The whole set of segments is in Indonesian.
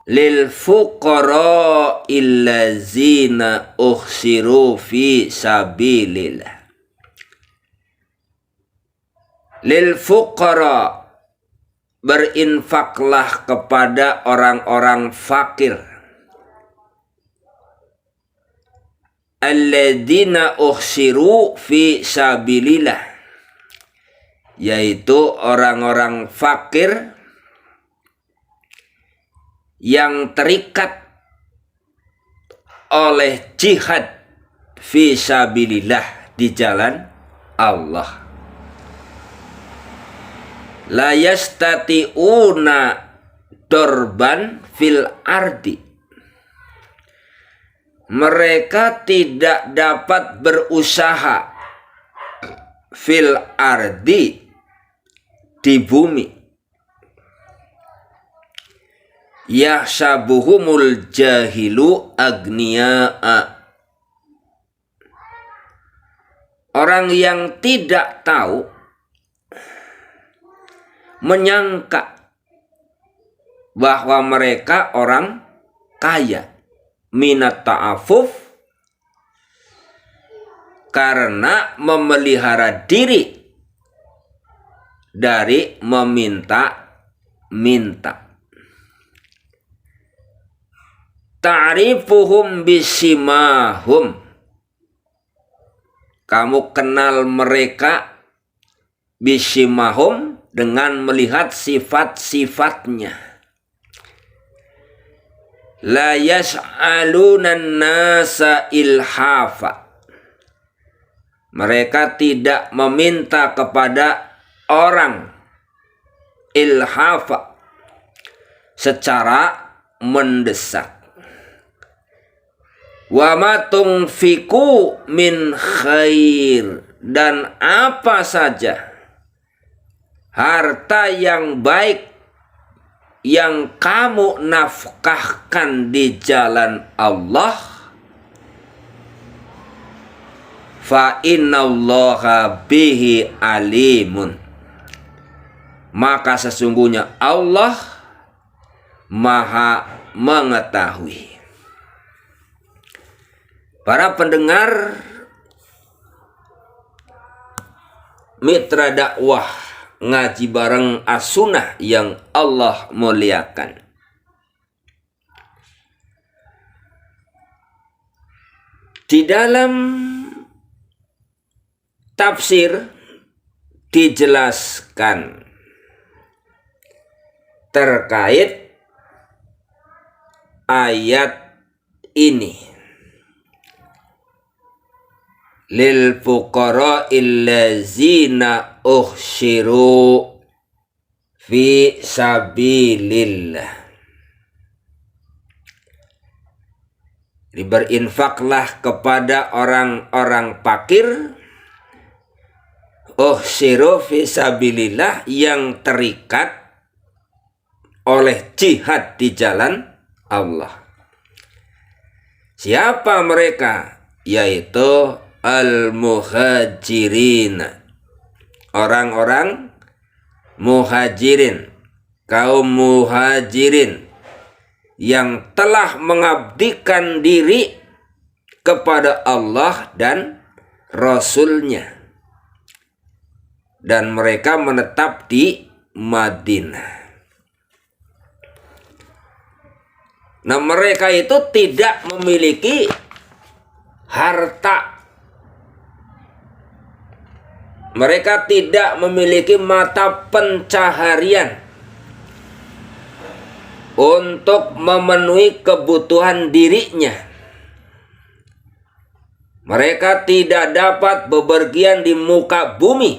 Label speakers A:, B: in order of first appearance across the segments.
A: lil fuqara illazina uhsiru fi sabilillah. Lil fuqara, berinfaklah kepada orang-orang fakir. Alladzina uhsiru fi sabilillah, yaitu orang-orang fakir yang terikat oleh jihad fi sabilillah, di jalan Allah. La yastati'una dorban fil ardi, mereka tidak dapat berusaha fil ardi, di bumi. Yahsabuhumul jahilu agniya'a, orang yang tidak tahu menyangka bahwa mereka orang kaya. Minat ta'afuf, karena memelihara diri dari meminta-minta. Ta'rifuhum bisimahum, kamu kenal mereka bisimahum, dengan melihat sifat-sifatnya. La yas'alunan nasa ilhafa, mereka tidak meminta kepada orang ilhafa, secara mendesak. Wa ma tunfiqu min khair, dan apa saja harta yang baik yang kamu nafkahkan di jalan Allah, fa innallaha bihi alimun, maka sesungguhnya Allah maha mengetahui. Para pendengar mitra dakwah ngaji bareng As-Sunnah yang Allah muliakan, di dalam tafsir dijelaskan terkait ayat ini. Lil fuqara illazina uhsiru fi sabilillah, berinfaklah kepada orang-orang fakir, uhsiru fi sabilillah, yang terikat oleh jihad di jalan Allah. Siapa mereka? Yaitu al-muhajirin, orang-orang muhajirin, kaum muhajirin yang telah mengabdikan diri kepada Allah dan Rasul-Nya, dan mereka menetap di Madinah. Nah, mereka itu tidak memiliki harta, mereka tidak memiliki mata pencaharian untuk memenuhi kebutuhan dirinya. Mereka tidak dapat bepergian di muka bumi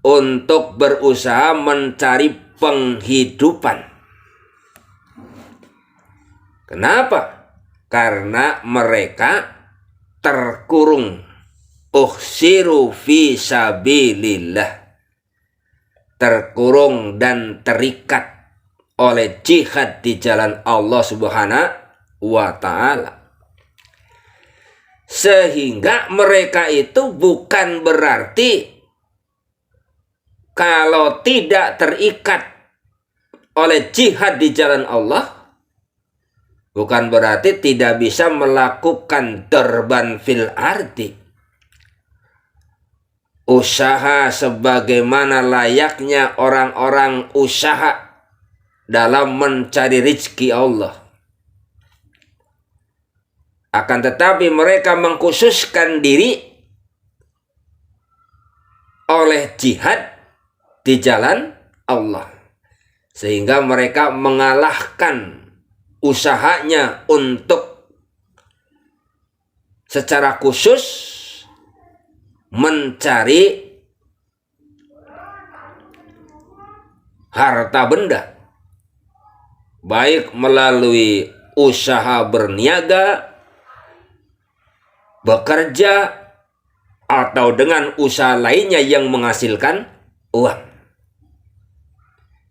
A: untuk berusaha mencari penghidupan. Kenapa? Karena mereka terkurung. Uhsiru fi sabilillah, terkurung dan terikat oleh jihad di jalan Allah Subhanahu wa ta'ala. Sehingga mereka itu bukan berarti kalau tidak terikat oleh jihad di jalan Allah, bukan berarti tidak bisa melakukan darban fil ardi, usaha sebagaimana layaknya orang-orang usaha dalam mencari rezeki Allah. Akan tetapi mereka mengkhususkan diri oleh jihad di jalan Allah, sehingga mereka mengalahkan usahanya untuk secara khusus mencari harta benda, baik melalui usaha berniaga, bekerja, atau dengan usaha lainnya yang menghasilkan uang.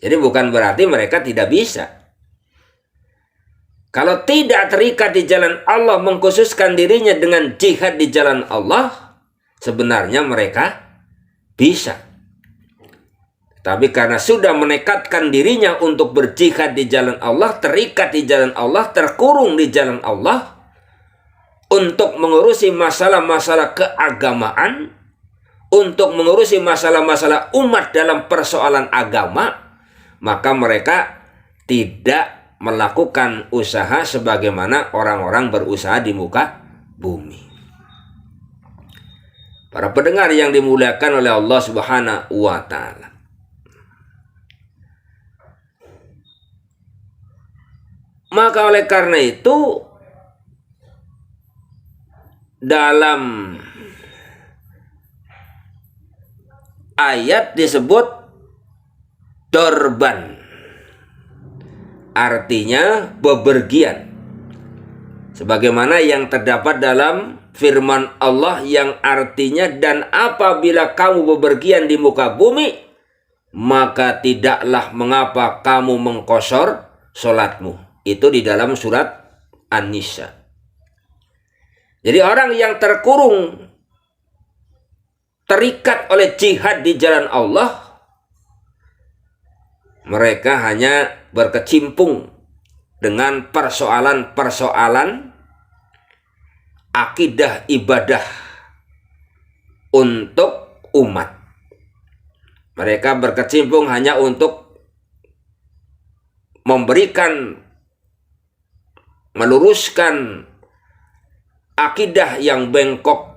A: Jadi bukan berarti mereka tidak bisa. Kalau tidak terikat di jalan Allah, mengkhususkan dirinya dengan jihad di jalan Allah, sebenarnya mereka bisa. Tapi karena sudah menekatkan dirinya untuk berjihad di jalan Allah, terikat di jalan Allah, terkurung di jalan Allah, untuk mengurusi masalah-masalah keagamaan, untuk mengurusi masalah-masalah umat dalam persoalan agama, maka mereka tidak melakukan usaha sebagaimana orang-orang berusaha di muka bumi. Para pendengar yang dimuliakan oleh Allah Subhanahu wa Ta'ala, maka oleh karena itu dalam ayat disebut dorban, artinya bepergian, sebagaimana yang terdapat dalam firman Allah yang artinya, dan apabila kamu bepergian di muka bumi, maka tidaklah mengapa kamu mengkosor solatmu. Itu di dalam surat An-Nisa. Jadi orang yang terkurung, terikat oleh jihad di jalan Allah, mereka hanya berkecimpung dengan persoalan-persoalan akidah ibadah untuk umat. Mereka berkecimpung hanya untuk memberikan, meluruskan akidah yang bengkok,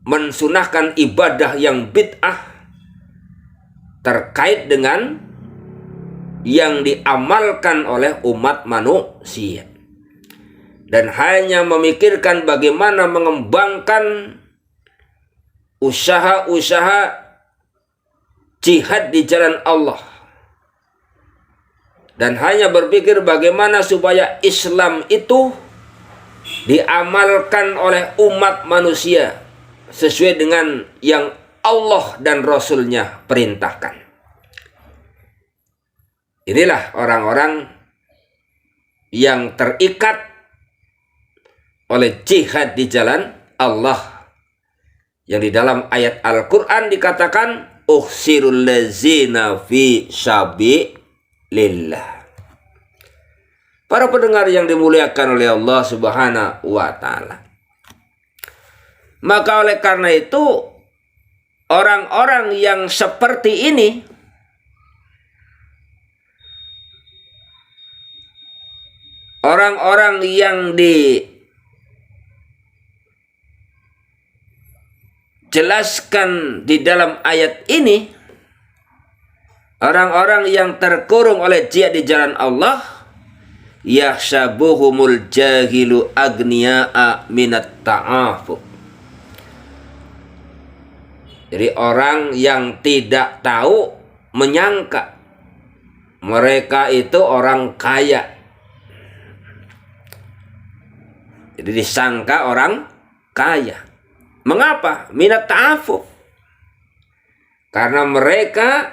A: mensunahkan ibadah yang bid'ah terkait dengan yang diamalkan oleh umat manusia, dan hanya memikirkan bagaimana mengembangkan usaha-usaha jihad di jalan Allah, dan hanya berpikir bagaimana supaya Islam itu diamalkan oleh umat manusia sesuai dengan yang Allah dan Rasul-Nya perintahkan. Inilah orang-orang yang terikat oleh jihad di jalan Allah, yang di dalam ayat Al-Quran dikatakan uhsirul lazina fi sabilillah. Para pendengar yang dimuliakan oleh Allah Subhanahu wa Ta'ala, maka oleh karena itu orang-orang yang seperti ini orang-orang yang dijelaskan di dalam ayat ini, orang-orang yang terkurung oleh jihad di jalan Allah, yahsabuhumul jahilu agniya'a minat ta'afu. Jadi orang yang tidak tahu menyangka mereka itu orang kaya. Jadi disangka orang kaya. Mengapa? Minat ta'afuf. Karena mereka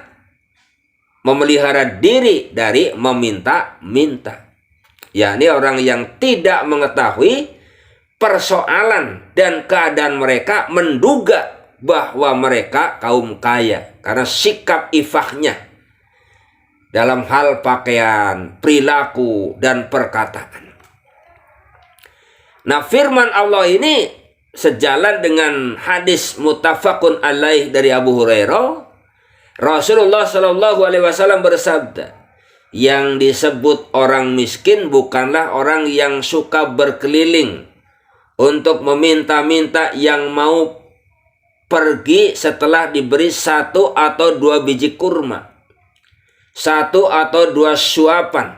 A: memelihara diri dari meminta-minta. Yakni orang yang tidak mengetahui persoalan dan keadaan mereka, menduga bahwa mereka kaum kaya karena sikap ifahnya, dalam hal pakaian, perilaku, dan perkataan. Nah, firman Allah ini sejalan dengan hadis muttafaqun alaih dari Abu Hurairah. Rasulullah Shallallahu Alaihi Wasallam bersabda, yang disebut orang miskin bukanlah orang yang suka berkeliling untuk meminta-minta yang mau pergi setelah diberi 1 atau 2 biji kurma, 1 atau 2 suapan,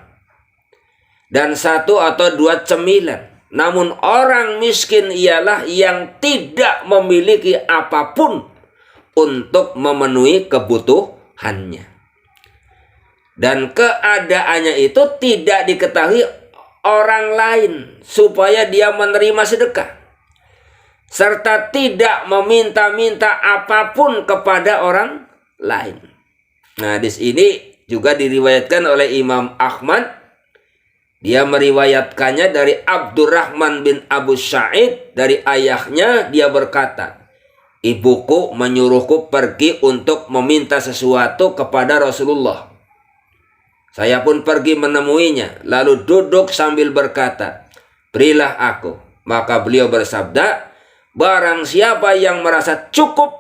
A: dan 1 atau 2 cemilan. Namun orang miskin ialah yang tidak memiliki apapun untuk memenuhi kebutuhannya. Dan keadaannya itu tidak diketahui orang lain supaya dia menerima sedekah. Serta tidak meminta-minta apapun kepada orang lain. Nah, di sini juga diriwayatkan oleh Imam Ahmad. Dia meriwayatkannya dari Abdurrahman bin Abu Sa'id, dari ayahnya. Dia berkata, ibuku menyuruhku pergi untuk meminta sesuatu kepada Rasulullah. Saya pun pergi menemuinya, lalu duduk sambil berkata, berilah aku. Maka beliau bersabda, barang siapa yang merasa cukup,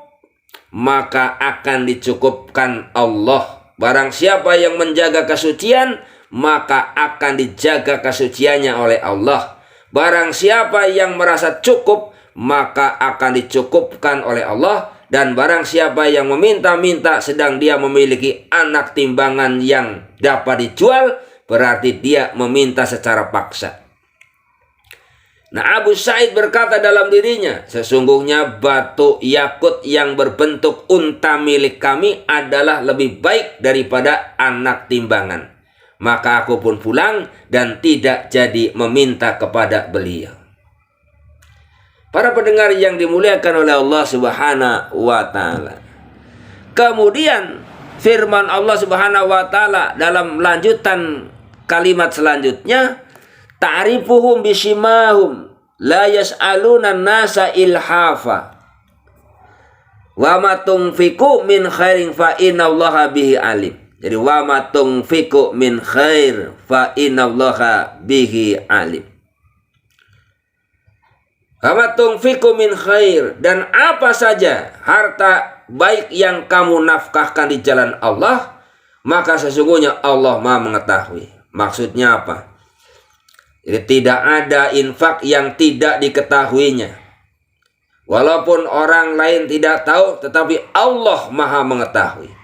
A: maka akan dicukupkan Allah. Barang siapa yang menjaga kesucian, maka akan dijaga kesuciannya oleh Allah. Barang siapa yang merasa cukup, maka akan dicukupkan oleh Allah. Dan barang siapa yang meminta-minta sedang dia memiliki anak timbangan yang dapat dijual, berarti dia meminta secara paksa. Nah, Abu Sa'id berkata dalam dirinya, sesungguhnya batu yakut yang berbentuk unta milik kami adalah lebih baik daripada anak timbangan. Maka aku pun pulang dan tidak jadi meminta kepada beliau. Para pendengar yang dimuliakan oleh Allah Subhanahu wa Ta'ala. Kemudian firman Allah Subhanahu wa Ta'ala dalam lanjutan kalimat selanjutnya, ta'rifuhum bisimahum la yas'aluna nasa ilhafa wa ma tunfiqu min khairin fa innallaha bihi alim. Jadi wa ma tunfiqu min khair fa innallaha bihi alim. Wa ma tunfiqu min khair, dan apa saja harta baik yang kamu nafkahkan di jalan Allah, maka sesungguhnya Allah Maha mengetahui. Maksudnya apa? Jadi tidak ada infak yang tidak diketahuinya. Walaupun orang lain tidak tahu, tetapi Allah Maha mengetahui.